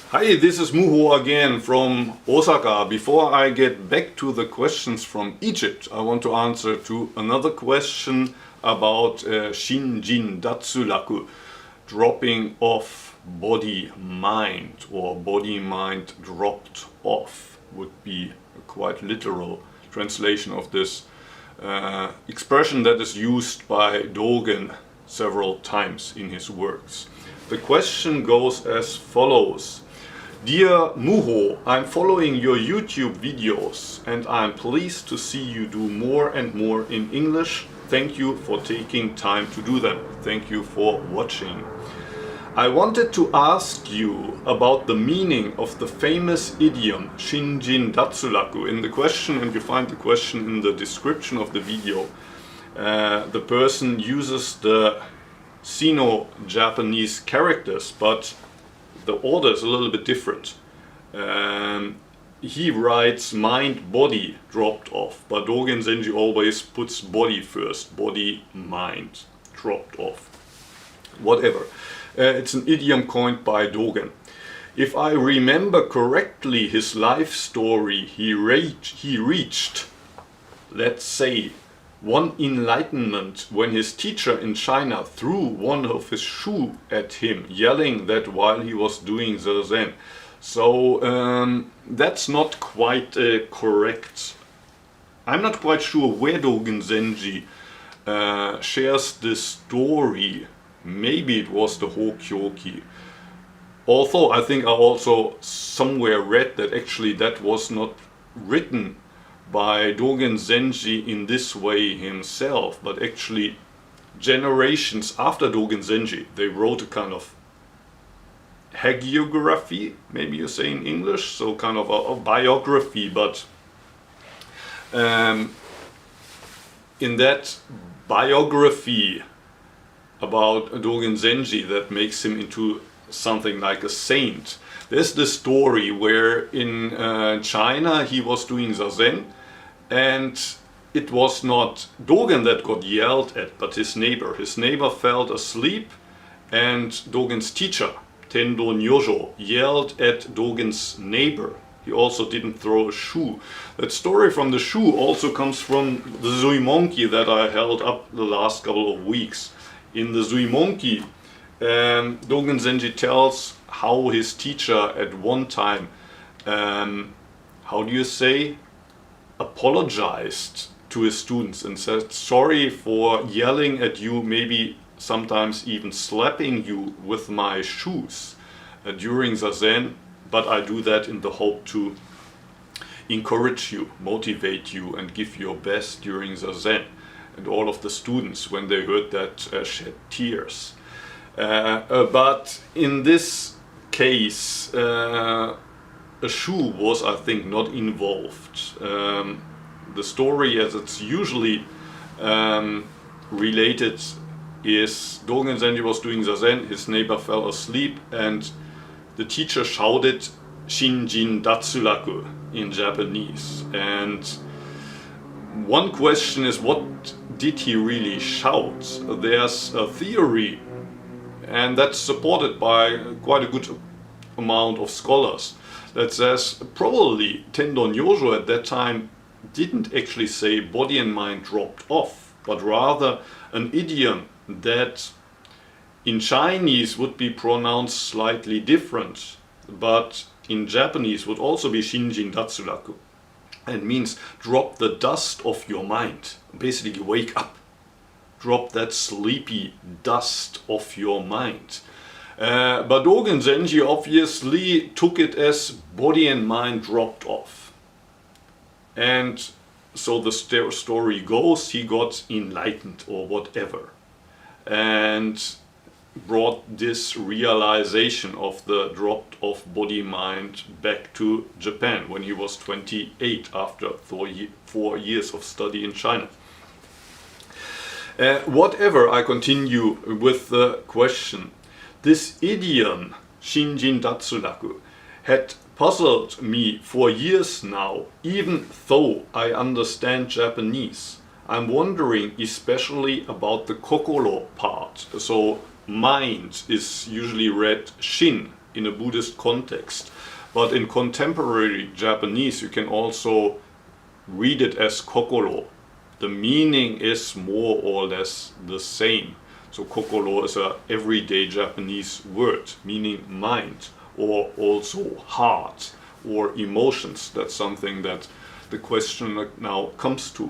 Hi, this is Muho again from Osaka. Before I get back to the questions from Egypt, I want to answer to another question about shinjin datsulaku, dropping off body-mind, or body-mind dropped off would be a quite literal translation of this expression that is used by Dogen several times in his works. The question goes as follows. Dear Muho, I'm following your YouTube videos and I'm pleased to see you do more and more in English. Thank you for taking time to do them. Thank you for watching. I wanted to ask you about the meaning of the famous idiom shinjin datsulaku. In the question, and you find the question in the description of the video, the person uses the Sino-Japanese characters, but the order is a little bit different. He writes mind, body dropped off, but Dogen Zenji always puts body first, body, mind dropped off. Whatever. It's an idiom coined by Dogen. If I remember correctly his life story, he reached, let's say, one enlightenment when his teacher in China threw one of his shoe at him, yelling that while he was doing Zazen. So that's not quite correct. I'm not quite sure where Dogen Zenji shares this story. Maybe it was the Hokyoki. Although I think I also somewhere read that actually that was not written by Dogen Zenji in this way himself, but actually generations after Dogen Zenji, they wrote a kind of hagiography, maybe you say in English, so kind of a biography, but in that biography about Dogen Zenji that makes him into something like a saint. There's this story where in China he was doing Zazen and it was not Dogen that got yelled at, but his neighbor. His neighbor fell asleep and Dogen's teacher, Tendo Nyojo, yelled at Dogen's neighbor. He also didn't throw a shoe. That story from the shoe also comes from the Zuimonki that I held up the last couple of weeks. In the Zuimonki, Dogen Zenji tells how his teacher at one time, how do you say, apologized to his students and said, sorry for yelling at you, maybe sometimes even slapping you with my shoes during Zazen, but I do that in the hope to encourage you, motivate you and give your best during Zazen. And all of the students, when they heard that, shed tears. But in this case, a shoe was, I think, not involved. The story, as it's usually related, is Dogen Zenji was doing Zazen, his neighbor fell asleep, and the teacher shouted shinjin datsulaku in Japanese. And one question is, what did he really shout? There's a theory, and that's supported by quite a good amount of scholars, that says probably Tendo Nyojo at that time didn't actually say body and mind dropped off, but rather an idiom that in Chinese would be pronounced slightly different, but in Japanese would also be shinjin datsulaku. And means drop the dust off your mind. Basically wake up. Drop that sleepy dust off your mind. But Dogen Zenji obviously took it as body and mind dropped off. And so the story goes, he got enlightened or whatever. And brought this realization of the dropped off body mind back to Japan when he was 28 after 4 years of study in China. Whatever, I continue with the question. This idiom, shinjin datsulaku, had puzzled me for years now, even though I understand Japanese. I'm wondering especially about the kokoro part. So mind is usually read shin in a Buddhist context. But in contemporary Japanese, you can also read it as kokoro. The meaning is more or less the same. So kokoro is a everyday Japanese word meaning mind, or also heart or emotions. That's something that the question now comes to.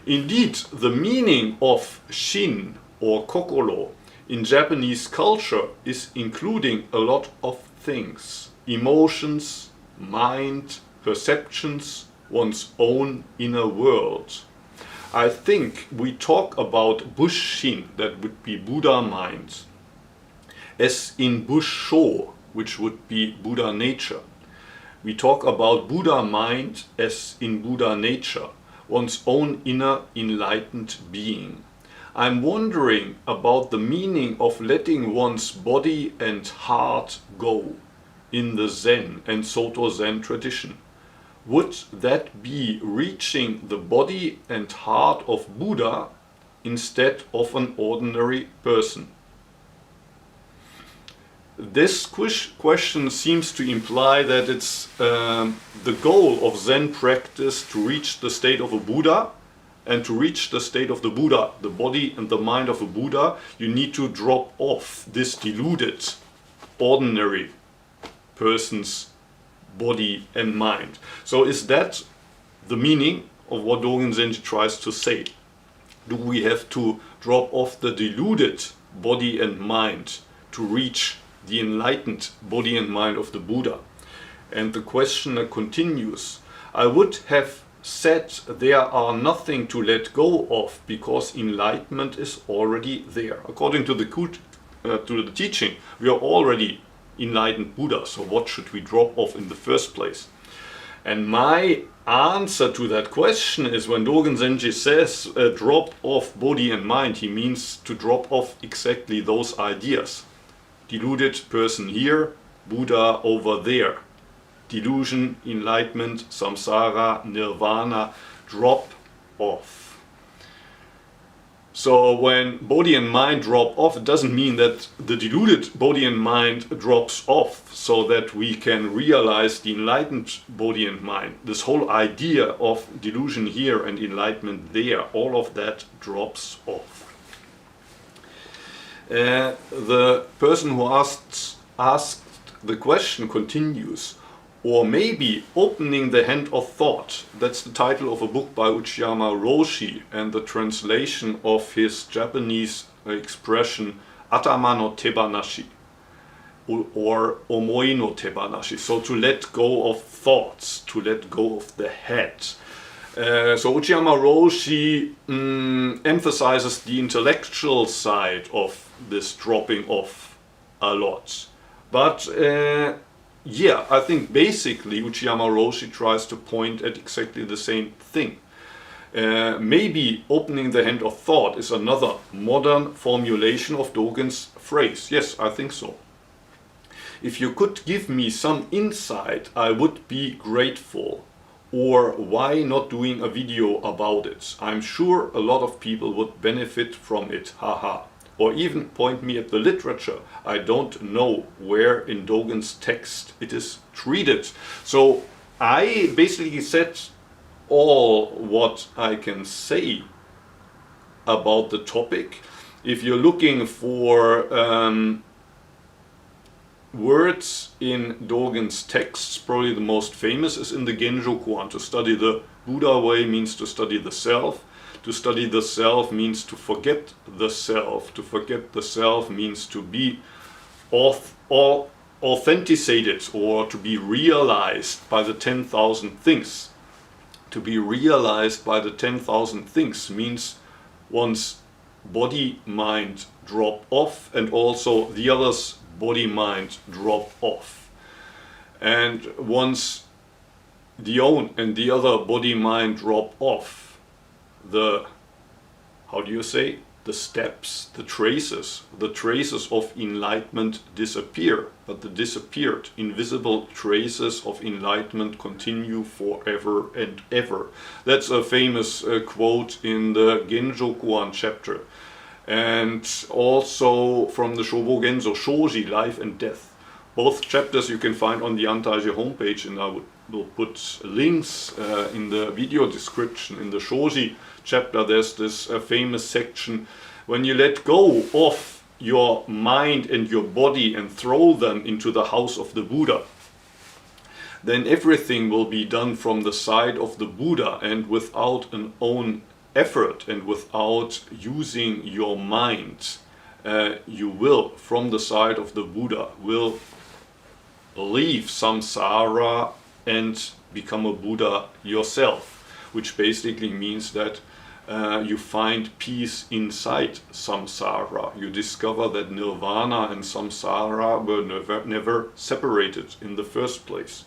Indeed, the meaning of shin or kokoro in Japanese culture is including a lot of things: emotions, mind, perceptions, one's own inner world. I think we talk about Busshin, that would be Buddha mind, as in Bussho, which would be Buddha nature. We talk about Buddha mind as in Buddha nature, one's own inner enlightened being. I'm wondering about the meaning of letting one's body and heart go in the Zen and Soto Zen tradition. Would that be reaching the body and heart of Buddha instead of an ordinary person? This question seems to imply that it's the goal of Zen practice to reach the state of a Buddha, and to reach the state of the Buddha, the body and the mind of a Buddha, you need to drop off this deluded, ordinary person's body and mind. So is that the meaning of what Dogen Zenji tries to say? Do we have to drop off the deluded body and mind to reach the enlightened body and mind of the Buddha? And the questioner continues, I would have said there are nothing to let go of because enlightenment is already there. According to the teaching, we are already enlightened Buddha, so what should we drop off in the first place? And my answer to that question is, when Dogen Zenji says drop off body and mind, he means to drop off exactly those ideas. Deluded person here, Buddha over there. Delusion, enlightenment, samsara, nirvana, drop off. So when body and mind drop off, it doesn't mean that the deluded body and mind drops off so that we can realize the enlightened body and mind. This whole idea of delusion here and enlightenment there, all of that drops off. The person who asked the question continues, or maybe opening the hand of thought. That's the title of a book by Uchiyama Roshi, and the translation of his Japanese expression atama no tebanashi, or omoi no tebanashi. So to let go of thoughts, to let go of the head. So Uchiyama Roshi emphasizes the intellectual side of this dropping off a lot. But yeah, I think basically Uchiyama Roshi tries to point at exactly the same thing. Maybe opening the hand of thought is another modern formulation of Dogen's phrase. Yes, I think so. If you could give me some insight, I would be grateful. Or why not doing a video about it? I'm sure a lot of people would benefit from it, haha. Or even point me at the literature. I don't know where in Dogen's text it is treated. So I basically said all what I can say about the topic. If you're looking for words in Dogen's texts, probably the most famous is in the Genjo Koan. To study the Buddha way means to study the self. To study the self means to forget the self. To forget the self means to be authenticated, or to be realized by the 10,000 things. To be realized by the 10,000 things means one's body, mind drop off, and also the other's body, mind drop off. And once the own and the other body, mind drop off, the steps, the traces of enlightenment disappear, but the disappeared, invisible traces of enlightenment continue forever and ever. That's a famous quote in the Genjo Koan chapter, and also from the Shobogenzo Shoji, Life and Death. Both chapters you can find on the Antaiji homepage, and I will put links in the video description. In the Shoji chapter, there's this famous section: when you let go of your mind and your body and throw them into the house of the Buddha, then everything will be done from the side of the Buddha and without an own effort and without using your mind. You will, from the side of the Buddha, will leave samsara and become a Buddha yourself, which basically means that you find peace inside samsara. You discover that nirvana and samsara were never separated in the first place.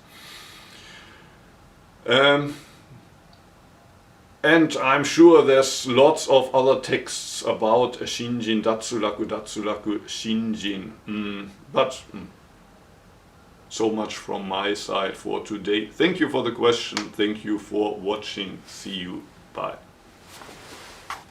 And I'm sure there's lots of other texts about shinjin, datsulaku, shinjin. But so much from my side for today. Thank you for the question. Thank you for watching. See you. Bye.